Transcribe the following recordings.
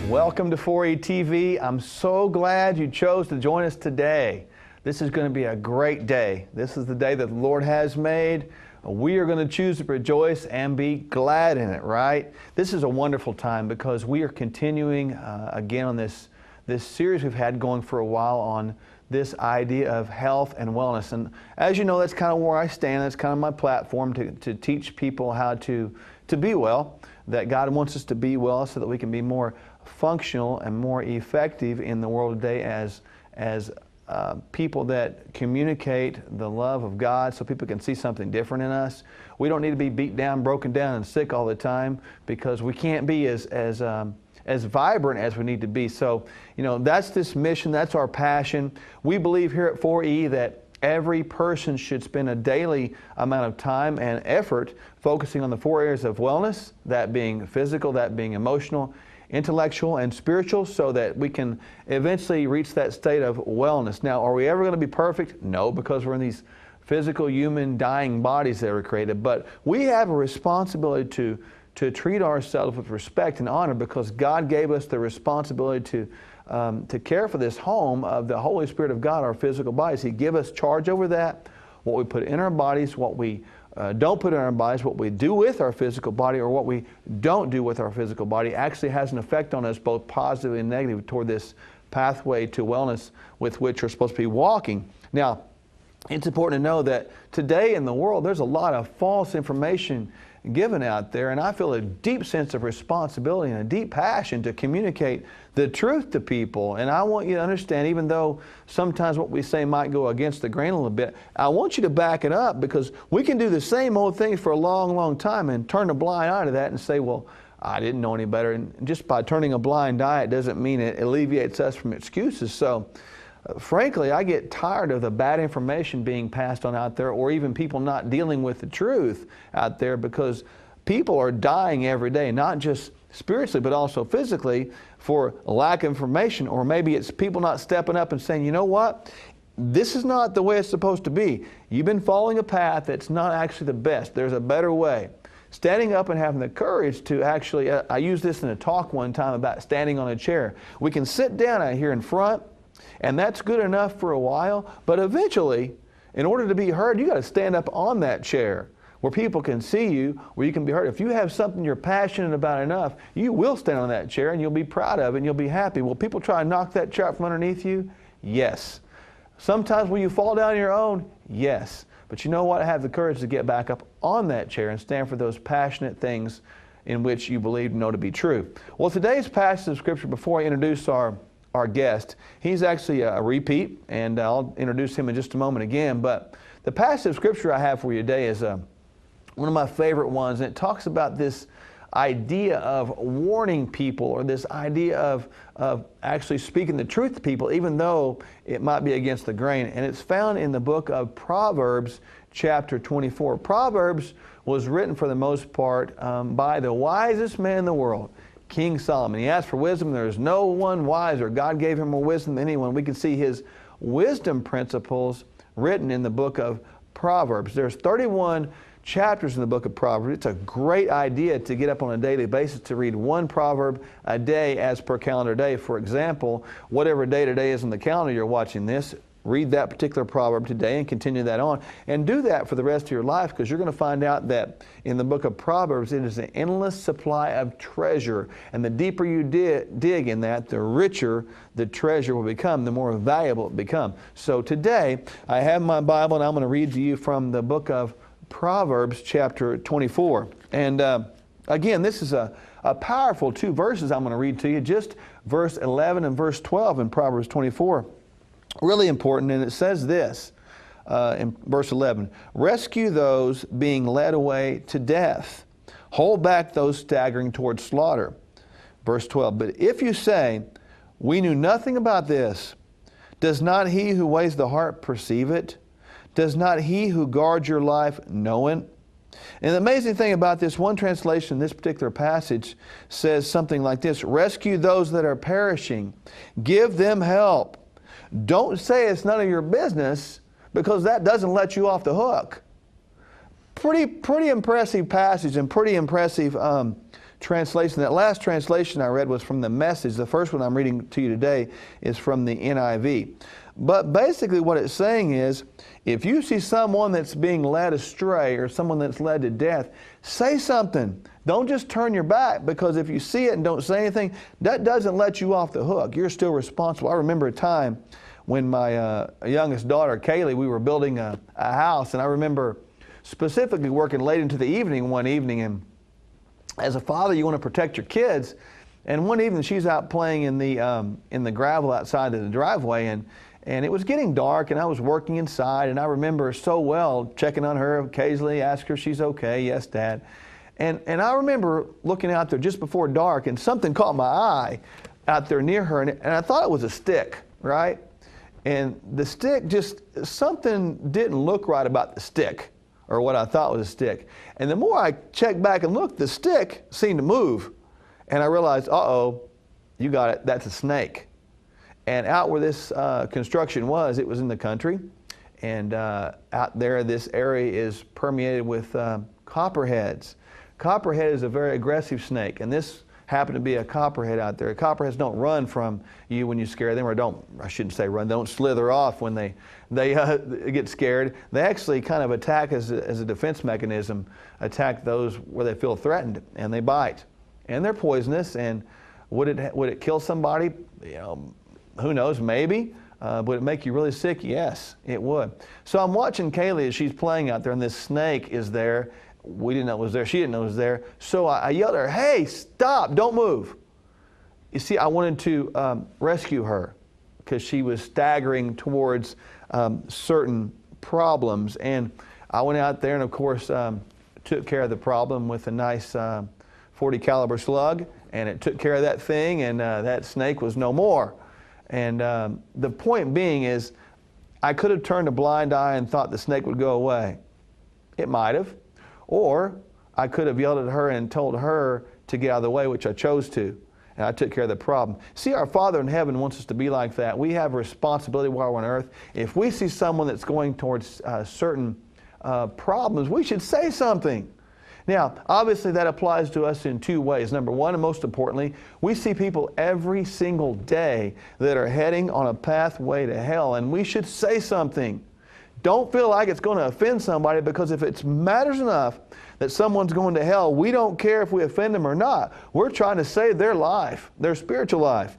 Welcome to 4E TV. I'm so glad you chose to join us today. This is going to be a great day. This is the day that the Lord has made. We are going to choose to rejoice and be glad in it, right? This is a wonderful time because we are continuing again on this series we've had going for a while on this idea of health and wellness. And as you know, that's kind of where I stand. That's kind of my platform to teach people how to be well, that God wants us to be well so that we can be more functional and more effective in the world today as people that communicate the love of God so people can see something different in us. We don't need to be beat down, broken down, and sick all the time because we can't be as vibrant as we need to be. So, you know, that's this mission, that's our passion. We believe here at 4E that every person should spend a daily amount of time and effort focusing on the 4 areas of wellness, that being physical, that being emotional, intellectual, and spiritual, so that we can eventually reach that state of wellness. Now, are we ever going to be perfect? No, because we're in these physical, human, dying bodies that were created. But we have a responsibility to treat ourselves with respect and honor because God gave us the responsibility to care for this home of the Holy Spirit of God, our physical bodies. He gave us charge over that, what we put in our bodies, what we don't put in our bodies, what we do with our physical body or what we don't do with our physical body actually has an effect on us both positive and negative toward this pathway to wellness with which we're supposed to be walking. Now, it's important to know that today in the world there's a lot of false information given out there, and I feel a deep sense of responsibility and a deep passion to communicate the truth to people. And I want you to understand, even though sometimes what we say might go against the grain a little bit, I want you to back it up because we can do the same old things for a long, long time and turn a blind eye to that and say, well, I didn't know any better. And just by turning a blind eye, it doesn't mean it alleviates us from excuses. So frankly, I get tired of the bad information being passed on out there or even people not dealing with the truth out there because people are dying every day, not just spiritually but also physically for lack of information, or maybe it's people not stepping up and saying, you know what, this is not the way it's supposed to be. You've been following a path that's not actually the best. There's a better way. Standing up and having the courage to actually, I used this in a talk one time about standing on a chair. We can sit down out here in front, and that's good enough for a while, but eventually, in order to be heard, you got to stand up on that chair where people can see you, where you can be heard. If you have something you're passionate about enough, you will stand on that chair and you'll be proud of it and you'll be happy. Will people try to knock that chair out from underneath you? Yes. Sometimes will you fall down on your own? Yes. But you know what? Have the courage to get back up on that chair and stand for those passionate things in which you believe and know to be true. Well, today's passage of Scripture, before I introduce our guest, he's actually a repeat, and I'll introduce him in just a moment again. But the passage of Scripture I have for you today is one of my favorite ones, and it talks about this idea of warning people, or this idea of actually speaking the truth to people, even though it might be against the grain. And it's found in the book of Proverbs, chapter 24. Proverbs was written for the most part by the wisest man in the world, King Solomon. He asked for wisdom. There is no one wiser. God gave him more wisdom than anyone. We can see his wisdom principles written in the book of Proverbs. There's 31 chapters in the book of Proverbs. It's a great idea to get up on a daily basis to read one proverb a day as per calendar day. For example, whatever day today is on the calendar you're watching this, read that particular proverb today and continue that on. And do that for the rest of your life, because you're going to find out that in the book of Proverbs it is an endless supply of treasure. And the deeper you dig in that, the richer the treasure will become, the more valuable it becomes. So today I have my Bible and I'm going to read to you from the book of Proverbs chapter 24. And again, this is a powerful 2 verses I'm going to read to you, just verse 11 and verse 12 in Proverbs 24. Really important, and it says this in verse 11, rescue those being led away to death. Hold back those staggering toward slaughter. Verse 12, but if you say, We knew nothing about this. Does not he who weighs the heart perceive it? Does not he who guards your life know it? And the amazing thing about this one translation, this particular passage, says something like this: rescue those that are perishing. Give them help. Don't say it's none of your business, because that doesn't let you off the hook. Pretty impressive passage and pretty impressive translation. That last translation I read was from the Message. The first one I'm reading to you today is from the NIV. But basically what it's saying is, if you see someone that's being led astray or someone that's led to death, say something. Don't just turn your back, because if you see it and don't say anything, that doesn't let you off the hook. You're still responsible. I remember a time when my youngest daughter, Kaylee, we were building a house, and I remember specifically working late into the evening one evening, and as a father, you want to protect your kids. And one evening, she's out playing in the gravel outside of the driveway, and it was getting dark, and I was working inside, and I remember so well checking on her occasionally, ask her if she's okay. Yes, Dad. And I remember looking out there just before dark, and something caught my eye out there near her, and I thought it was a stick, right? And the stick, just something didn't look right about the stick, or what I thought was a stick. And the more I checked back and looked, the stick seemed to move. And I realized, uh-oh, you got it, that's a snake. And out where this construction was, it was in the country. And out there, this area is permeated with copperheads. Copperhead is a very aggressive snake, and this happened to be a copperhead out there. Copperheads don't run from you when you scare them, or I shouldn't say run, don't slither off when they get scared. They actually kind of attack as a defense mechanism, attack those where they feel threatened, and they bite. And they're poisonous, and would it kill somebody? You know, who knows, maybe. Would it make you really sick? Yes, it would. So I'm watching Kaylee as she's playing out there, and this snake is there. We didn't know it was there. She didn't know it was there. So I yelled at her, hey, stop, don't move. You see, I wanted to rescue her because she was staggering towards certain problems. And I went out there and, of course, took care of the problem with a nice 40 caliber slug. And it took care of that thing, and that snake was no more. And the point being is, I could have turned a blind eye and thought the snake would go away. It might have. Or I could have yelled at her and told her to get out of the way, which I chose to, and I took care of the problem. See, our Father in heaven wants us to be like that. We have a responsibility while we're on earth. If we see someone that's going towards certain problems, we should say something. Now, obviously that applies to us in two ways. Number one, and most importantly, we see people every single day that are heading on a pathway to hell, and we should say something. Don't feel like it's going to offend somebody, because if it matters enough that someone's going to hell, we don't care if we offend them or not. We're trying to save their life, their spiritual life.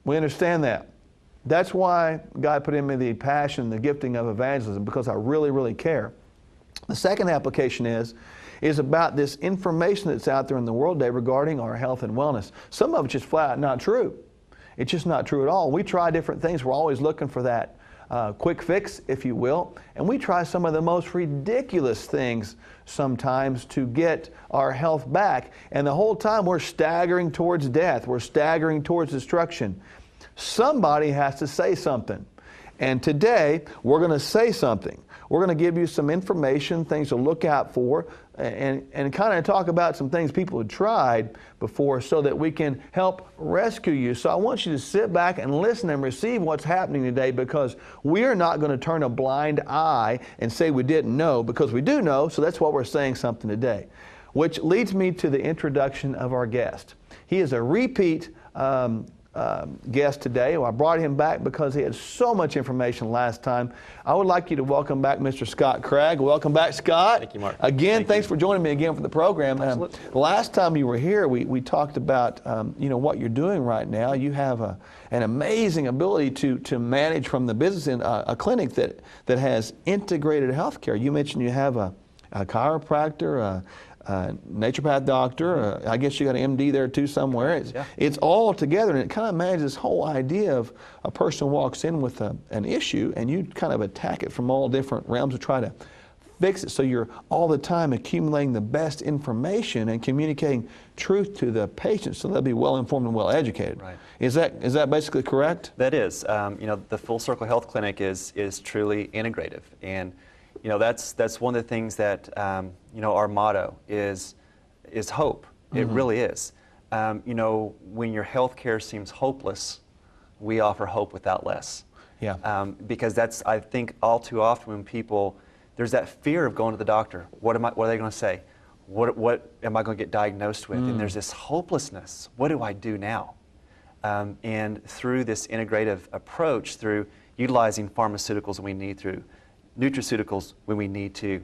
We understand that. That's why God put in me the passion, the gifting of evangelism, because I really, really care. The second application is about this information that's out there in the world today regarding our health and wellness. Some of it's just flat out not true. It's just not true at all. We try different things. We're always looking for that quick fix, if you will, and we try some of the most ridiculous things sometimes to get our health back, and the whole time we're staggering towards death, we're staggering towards destruction. Somebody has to say something, and today we're going to say something. We're going to give you some information, things to look out for, and kind of talk about some things people have tried before so that we can help rescue you. So I want you to sit back and listen and receive what's happening today, because we are not going to turn a blind eye and say we didn't know, because we do know, so that's why we're saying something today. Which leads me to the introduction of our guest. He is a repeat guest today. I brought him back because he had so much information last time. I would like you to welcome back Mr. Scott Cragg. Welcome back, Scott. Thank you, Mark. Again, thanks for joining me again for the program. Last time you were here, we talked about what you're doing right now. You have an amazing ability to manage from the business in a clinic that has integrated healthcare. You mentioned you have a chiropractor, naturopath doctor, I guess you got an MD there too somewhere. It's all together, and it kind of manages this whole idea of a person walks in with an issue, and you kind of attack it from all different realms to try to fix it. So you're all the time accumulating the best information and communicating truth to the patient so they'll be well informed and well educated. Right. Is that basically correct? That is. You know, the Full Circle Health Clinic is truly integrative, and you know that's one of the things that you know, our motto is hope. It really is. You know, when your health care seems hopeless, we offer hope without less. Yeah. Because that's, I think, all too often when people, there's that fear of going to the doctor. What are they going to say? What am I going to get diagnosed with? And there's this hopelessness. What do I do now? And through this integrative approach, through utilizing pharmaceuticals when we need to, nutraceuticals when we need to,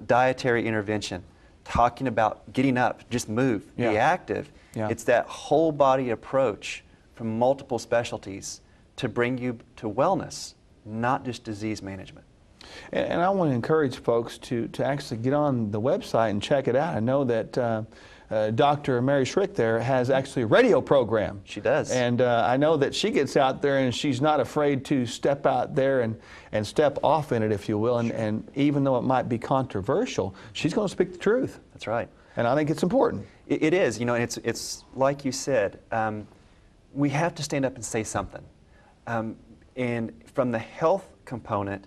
dietary intervention, talking about getting up, just move, be active. Yeah. It's that whole body approach from multiple specialties to bring you to wellness, not just disease management. And I want to encourage folks to actually get on the website and check it out. I know that Dr. Mary Schrick there has actually a radio program. She does. And I know that she gets out there and she's not afraid to step out there and step off in it, if you will. And even though it might be controversial, she's going to speak the truth. That's right. And I think it's important. It is, you know, and it's like you said, we have to stand up and say something. And from the health component,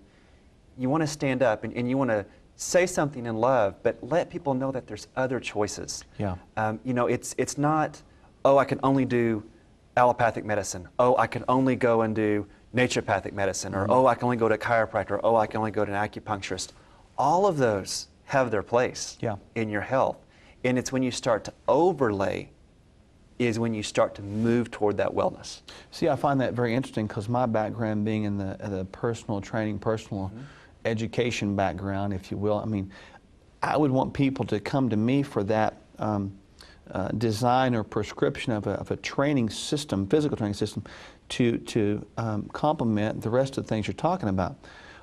you want to stand up and you want to say something in love, but let people know that there's other choices. Yeah. You know, it's not, oh, I can only do allopathic medicine. Oh, I can only go and do naturopathic medicine. Or, oh, I can only go to a chiropractor. Or, oh, I can only go to an acupuncturist. All of those have their place in your health. And it's when you start to overlay is when you start to move toward that wellness. See, I find that very interesting because my background being in the personal training, personal education background, if you will, I mean, I would want people to come to me for that design or prescription of a training system, physical training system, to complement the rest of the things you're talking about.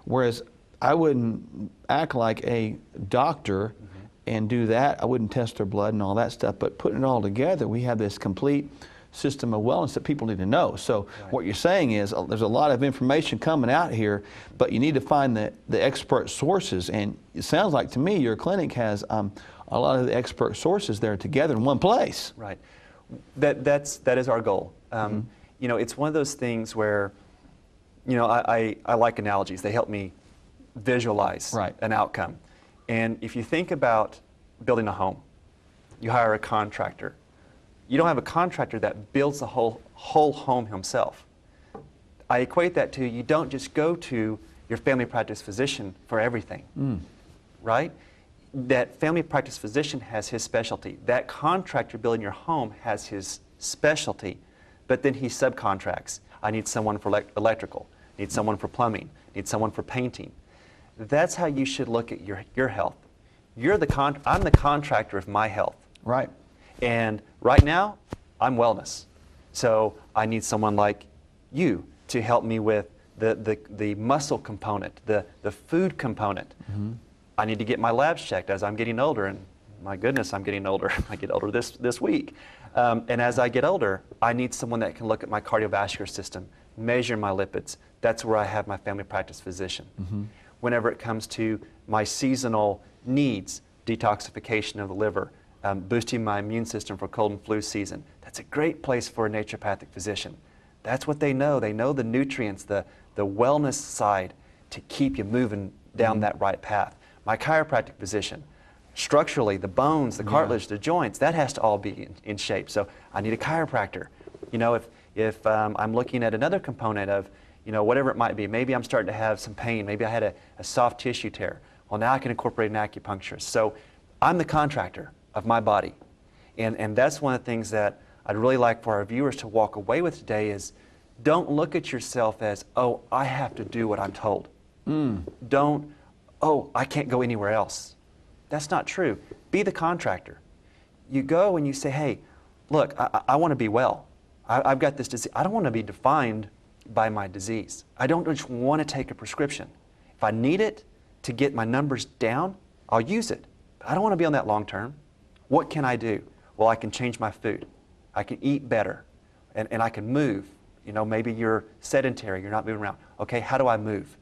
Whereas I wouldn't act like a doctor and do that. I wouldn't test their blood and all that stuff, but putting it all together, we have this complete system of wellness that people need to know. So what you're saying is there's a lot of information coming out here, but you need to find the expert sources. And it sounds like to me your clinic has a lot of the expert sources there together in one place. Right. That is our goal. You know, it's one of those things where, you know, I like analogies. They help me visualize an outcome. And if you think about building a home, you hire a contractor. You don't have a contractor that builds the whole home himself. I equate that to, you don't just go to your family practice physician for everything, right? That family practice physician has his specialty. That contractor building your home has his specialty, but then he subcontracts. I need someone for electrical, need someone for plumbing, need someone for painting. That's how you should look at your health. I'm the contractor of my health. Right. And right now, I'm wellness. So I need someone like you to help me with the muscle component, the food component. I need to get my labs checked as I'm getting older, and my goodness, I'm getting older. I get older this week. And as I get older, I need someone that can look at my cardiovascular system, measure my lipids. That's where I have my family practice physician. Whenever it comes to my seasonal needs, detoxification of the liver, boosting my immune system for cold and flu season, that's a great place for a naturopathic physician. That's what they know. They know the nutrients, the wellness side to keep you moving down that right path. My chiropractic physician, structurally, the bones, the cartilage, the joints, that has to all be in shape. So I need a chiropractor. You know, if I'm looking at another component of, you know, whatever it might be, maybe I'm starting to have some pain, maybe I had a soft tissue tear. Well, now I can incorporate an acupuncturist. So I'm the contractor of my body. And that's one of the things that I'd really like for our viewers to walk away with today is, don't look at yourself as, oh, I have to do what I'm told. Don't, oh, I can't go anywhere else. That's not true. Be the contractor. You go and you say, hey, look, I want to be well. I've got this disease. I don't want to be defined by my disease. I don't just want to take a prescription. If I need it to get my numbers down, I'll use it. But I don't want to be on that long term. What can I do? Well, I can change my food. I can eat better. And I can move. You know, maybe you're sedentary, you're not moving around. Okay, how do I move?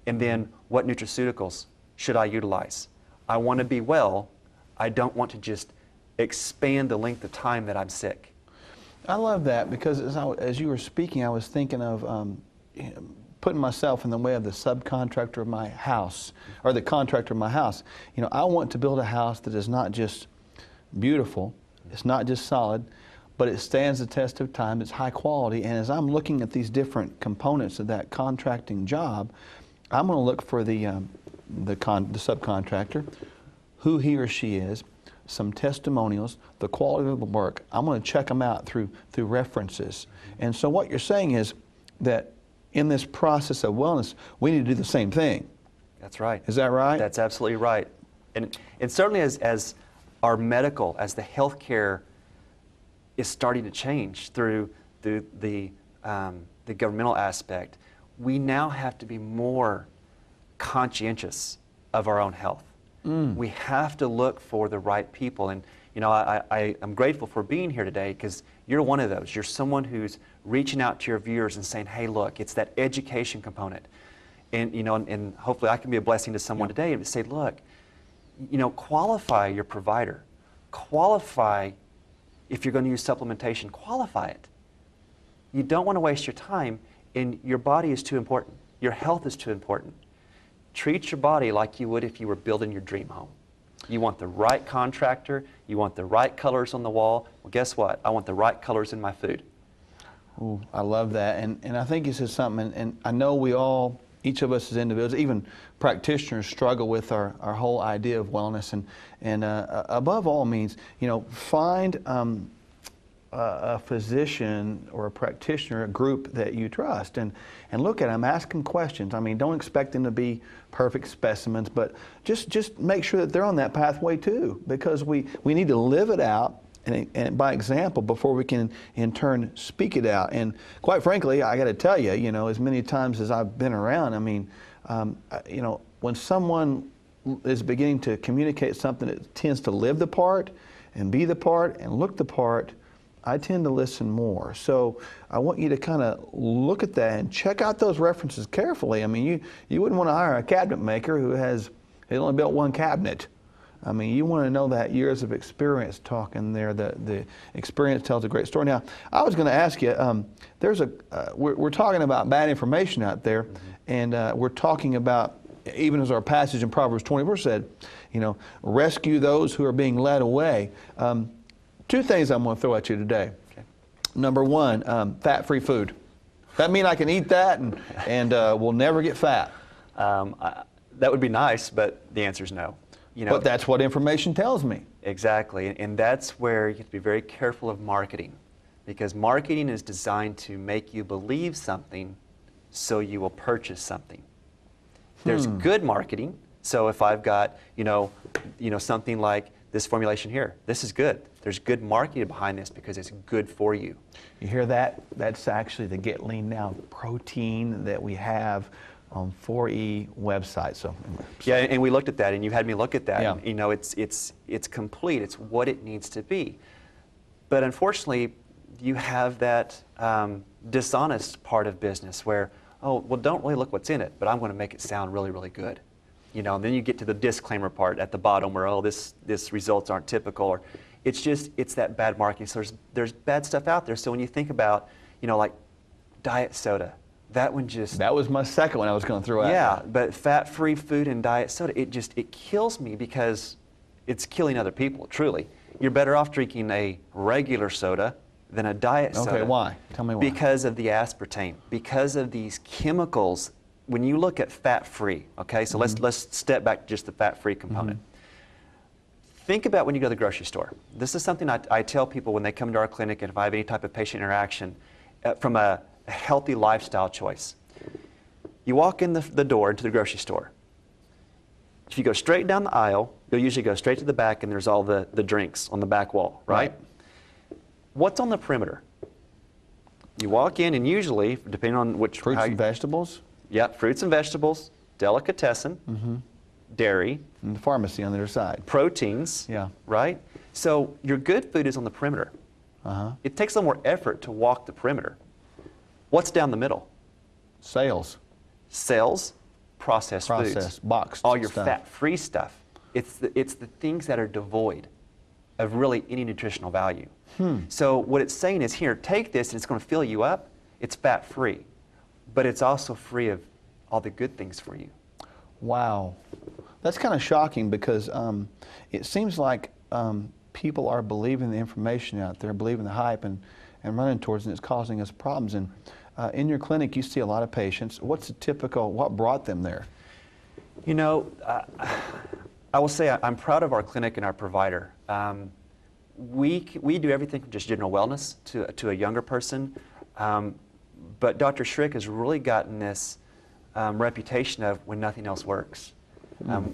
And then what nutraceuticals should I utilize? I want to be well. I don't want to just expand the length of time that I'm sick. I love that, because as you were speaking, I was thinking of putting myself in the way of the subcontractor of my house, or the contractor of my house. You know, I want to build a house that is not just beautiful, it's not just solid, but it stands the test of time, it's high quality. And as I'm looking at these different components of that contracting job, I'm going to look for the subcontractor, who he or she is, some testimonials, the quality of the work. I'm going to check them out through references. And so what you're saying is that in this process of wellness, we need to do the same thing. That's right. Is that right? That's absolutely right. And certainly as our medical, as the healthcare is starting to change through the governmental aspect, we now have to be more conscientious of our own health. We have to look for the right people. And you know, I'm grateful for being here today, because you're one of those. You're someone who's reaching out to your viewers and saying, hey, look, it's that education component. And you know, and hopefully I can be a blessing to someone today and say, look, you know, qualify your provider. Qualify, if you're going to use supplementation, qualify it. You don't want to waste your time, and your body is too important. Your health is too important. Treat your body like you would if you were building your dream home. You want the right contractor, you want the right colors on the wall. Well, guess what? I want the right colors in my food. Ooh, I love that. And I think this is something, and I know we all, each of us as individuals, even practitioners, struggle with our whole idea of wellness. And above all means, you know, find a physician or a practitioner, a group that you trust, and look at them, ask them questions. I mean, don't expect them to be perfect specimens, but just make sure that they're on that pathway too, because we need to live it out and by example before we can in turn speak it out. And quite frankly, I got to tell you, you know, as many times as I've been around, I mean, you know, when someone is beginning to communicate something that tends to live the part and be the part and look the part, I tend to listen more. So I want you to kind of look at that and check out those references carefully. I mean, you wouldn't want to hire a cabinet maker who has only built one cabinet. I mean, you want to know that years of experience talking there. The experience tells a great story. Now, I was going to ask you, we're talking about bad information out there, and we're talking about, even as our passage in Proverbs 24 said, you know, rescue those who are being led away. Two things I'm going to throw at you today. Okay. Number one, fat-free food. That mean I can eat that and we'll never get fat? That would be nice, but the answer is no. You know, but that's what information tells me. Exactly, and that's where you have to be very careful of marketing, because marketing is designed to make you believe something so you will purchase something. There's good marketing. So if I've got, you know, something like this formulation here, this is good. There's good marketing behind this because it's good for you. You hear that? That's actually the Get Lean Now protein that we have on 4E website. So yeah, and we looked at that, and you had me look at that. Yeah. And, you know, it's complete. It's what it needs to be. But unfortunately, you have that dishonest part of business where, oh, well, don't really look what's in it, but I'm going to make it sound really, really good. You know, and then you get to the disclaimer part at the bottom where, oh, this results aren't typical, or it's that bad marketing. So there's bad stuff out there. So when you think about, you know, like diet soda, that one just... That was my second one I was going to throw out. Yeah, but fat-free food and diet soda, it kills me because it's killing other people, truly. You're better off drinking a regular soda than a diet soda. Okay, why? Tell me why. Because of the aspartame, because of these chemicals. When you look at fat-free, okay, so let's step back to just the fat-free component. Think about when you go to the grocery store. This is something I tell people when they come to our clinic, and if I have any type of patient interaction, from a healthy lifestyle choice. You walk in the door into the grocery store. If you go straight down the aisle, you'll usually go straight to the back, and there's all the drinks on the back wall, right? What's on the perimeter? You walk in, and usually, depending on which... Fruits and vegetables? Yeah, fruits and vegetables, delicatessen, dairy. And the pharmacy on the other side. Proteins, right? So your good food is on the perimeter. It takes a little more effort to walk the perimeter. What's down the middle? Sales. Sales, processed foods. Boxed all your stuff. fat-free stuff. It's the things that are devoid of really any nutritional value. So what it's saying is, here, take this and it's going to fill you up. It's fat-free, but it's also free of all the good things for you. Wow. That's kind of shocking because it seems like people are believing the information out there, believing the hype and running towards it, and it's causing us problems. And in your clinic, you see a lot of patients. What's the typical, what brought them there? You know, I will say I'm proud of our clinic and our provider. We do everything from just general wellness to a younger person, but Dr. Schrick has really gotten this reputation of when nothing else works.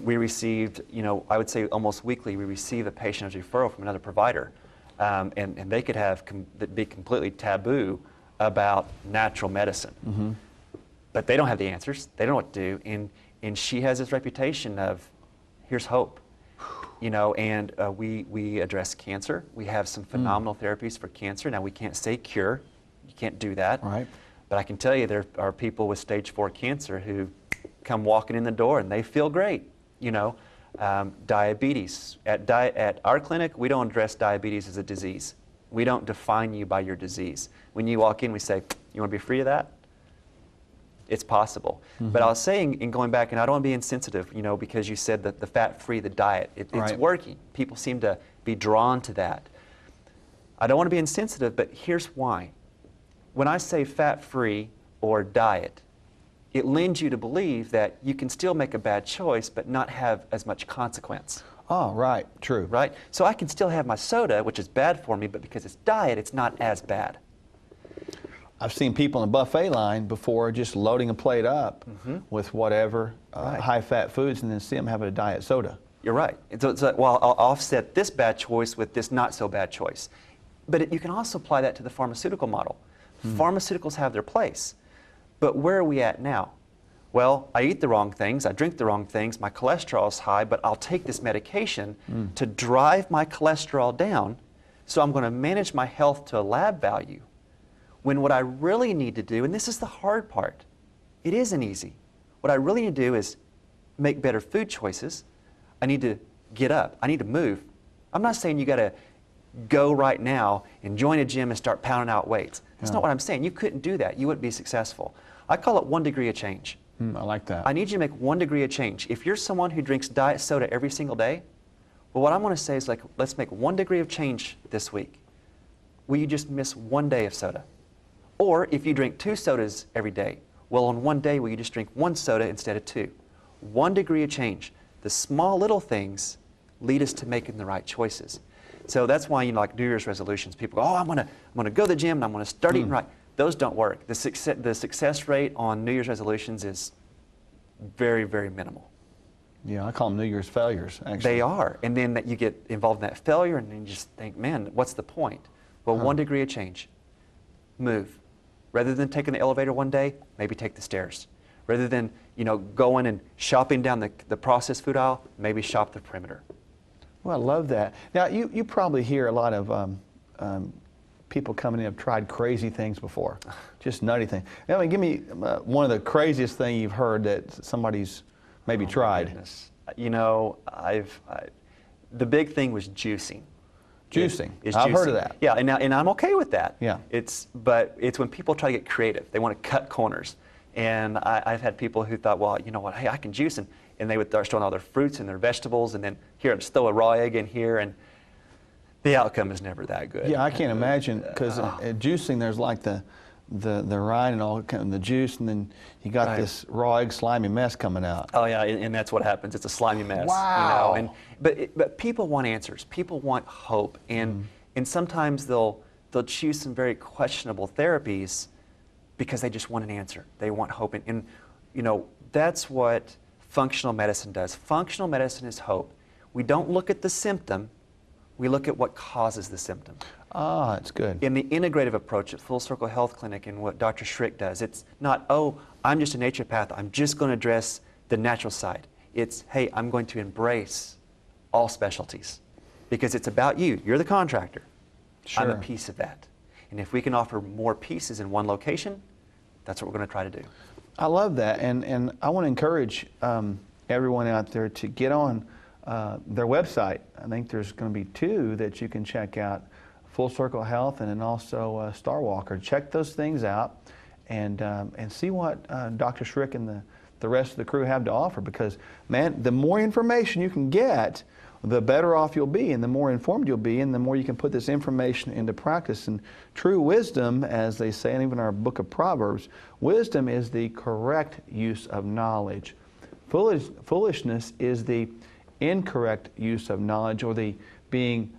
We received, you know, I would say almost weekly, we receive a patient as referral from another provider, and they could be completely taboo about natural medicine. But they don't have the answers. They don't know what to do, and she has this reputation of, here's hope. You know, and we address cancer. We have some phenomenal therapies for cancer. Now, we can't say cure. You can't do that. Right. But I can tell you there are people with stage 4 cancer who come walking in the door and they feel great. You know, diabetes. At our clinic, we don't address diabetes as a disease. We don't define you by your disease. When you walk in, we say, you want to be free of that? It's possible. But I was saying, in going back, and I don't want to be insensitive, you know, because you said that the fat-free, the diet, it's working. People seem to be drawn to that. I don't want to be insensitive, but here's why. When I say fat-free or diet, it lends you to believe that you can still make a bad choice, but not have as much consequence. Oh, right, true. Right? So I can still have my soda, which is bad for me, but because it's diet, it's not as bad. I've seen people in the buffet line before just loading a plate up with whatever high-fat foods and then see them having a diet soda. You're right. So it's like, well, I'll offset this bad choice with this not-so-bad choice. But you can also apply that to the pharmaceutical model. Pharmaceuticals have their place. But where are we at now? Well, I eat the wrong things, I drink the wrong things, my cholesterol is high, but I'll take this medication to drive my cholesterol down, so I'm going to manage my health to a lab value. When what I really need to do, and this is the hard part, it isn't easy. What I really need to do is make better food choices. I need to get up. I need to move. I'm not saying you got to go right now and join a gym and start pounding out weights. That's not what I'm saying. You couldn't do that. You wouldn't be successful. I call it 1 degree of change. I like that. I need you to make 1 degree of change. If you're someone who drinks diet soda every single day, well, what I'm going to say is, like, let's make 1 degree of change this week. Will you just miss 1 day of soda? Or if you drink 2 sodas every day, well, on 1 day, will you just drink 1 soda instead of 2? 1 degree of change. The small little things lead us to making the right choices. So that's why, you know, like New Year's resolutions, people go, oh, I'm gonna go to the gym and I'm gonna start eating right. Those don't work. The success rate on New Year's resolutions is very, very minimal. Yeah, I call them New Year's failures, actually. They are. And then that you get involved in that failure and then you just think, man, what's the point? Well, 1 degree of change. Move. Rather than taking the elevator one day, maybe take the stairs. Rather than, you know, going and shopping down the processed food aisle, maybe shop the perimeter. Well, I love that. Now, you probably hear a lot of people coming in have tried crazy things before, just nutty things. I mean, give me one of the craziest things you've heard that somebody's maybe tried. Goodness. You know, the big thing was juicing. Juicing. Is I've juicing. heard of that. Yeah, and I'm okay with that. Yeah. But it's when people try to get creative. They want to cut corners. And I've had people who thought, well, you know what, hey, I can juice. And they would start throwing all their fruits and their vegetables, and then here, just throw a raw egg in here, and the outcome is never that good. Yeah, I can't imagine, because juicing, there's like the rind and all, and the juice, and then you got this raw egg slimy mess coming out. Oh yeah, and that's what happens. It's a slimy mess. Wow. You know? But people want answers. People want hope, and sometimes they'll choose some very questionable therapies because they just want an answer. They want hope, and you know, that's what functional medicine does. Functional medicine is hope. We don't look at the symptom, we look at what causes the symptom. Ah, that's good. In the integrative approach at Full Circle Health Clinic and what Dr. Schrick does, it's not, oh, I'm just a naturopath, I'm just going to address the natural side. It's, hey, I'm going to embrace all specialties because it's about you. You're the contractor. Sure. I'm a piece of that. And if we can offer more pieces in one location, that's what we're going to try to do. I love that, and I want to encourage everyone out there to get on their website. I think there's going to be 2 that you can check out, Full Circle Health and then also Star Walker. Check those things out and see what Dr. Schrick and the rest of the crew have to offer, because, man, the more information you can get, the better off you'll be, and the more informed you'll be, and the more you can put this information into practice. And true wisdom, as they say, and even our book of Proverbs, wisdom is the correct use of knowledge. Foolishness is the incorrect use of knowledge, or the being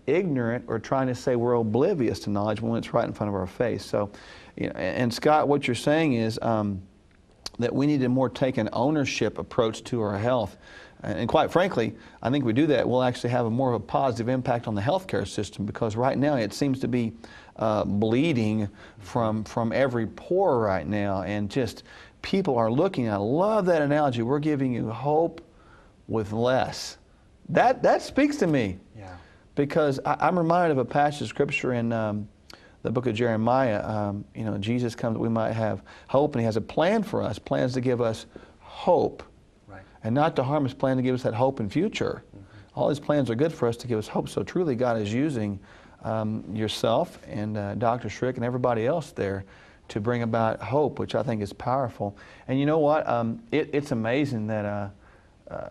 ignorant or trying to say we're oblivious to knowledge when it's right in front of our face. So, you know, and Scott, what you're saying is that we need to more take an ownership approach to our health. And quite frankly, I think if we do that, we'll actually have a more of a positive impact on the healthcare system, because right now it seems to be bleeding from every pore right now, and just people are looking. I love that analogy. We're giving you hope with less. That speaks to me. Yeah. Because I'm reminded of a passage of Scripture in the book of Jeremiah. You know, Jesus comes that we might have hope, and He has a plan for us, plans to give us hope. Right. And not to harm His plan to give us that hope in future. Mm-hmm. All His plans are good for us to give us hope. So truly God is using yourself and Dr. Schrick and everybody else there to bring about hope, which I think is powerful. And you know what? It's amazing that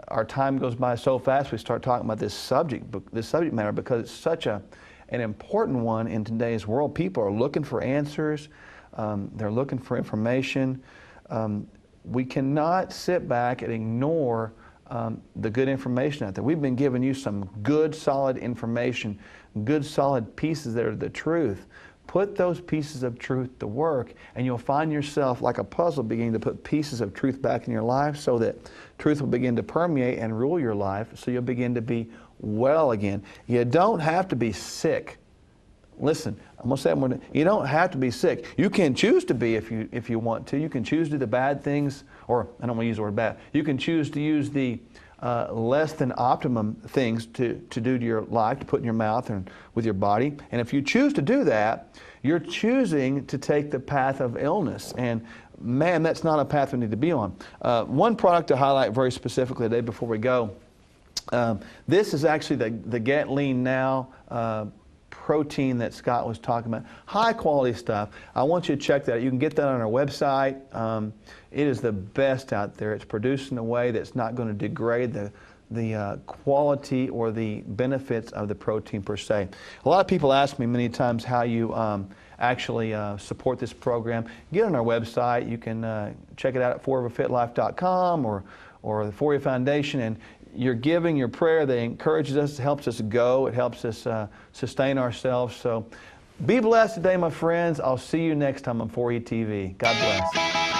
our time goes by so fast. We start talking about this subject matter, because it's such an important one in today's world. People are looking for answers. They're looking for information. We cannot sit back and ignore the good information out there. We've been giving you some good, solid information, good, solid pieces that are the truth. Put those pieces of truth to work, and you'll find yourself like a puzzle beginning to put pieces of truth back in your life, so that truth will begin to permeate and rule your life, so you'll begin to be well again. You don't have to be sick. Listen, I'm going to say it more. You don't have to be sick. You can choose to be if you want to. You can choose to do the bad things, or I don't want to use the word bad. You can choose to use the less than optimum things to do to your life, to put in your mouth and with your body. And if you choose to do that, you're choosing to take the path of illness. And man, that's not a path we need to be on. One product to highlight very specifically today before we go. This is actually the Get Lean Now protein that Scott was talking about. High quality stuff. I want you to check that out. You can get that on our website. It is the best out there. It's produced in a way that's not going to degrade the quality or the benefits of the protein per se. A lot of people ask me many times how you actually support this program. Get on our website. You can check it out at foreverfitlife.com or the For You Foundation, and your giving, your prayer, that encourages us, helps us go, it helps us sustain ourselves. So be blessed today, my friends. I'll see you next time on For You TV. God bless.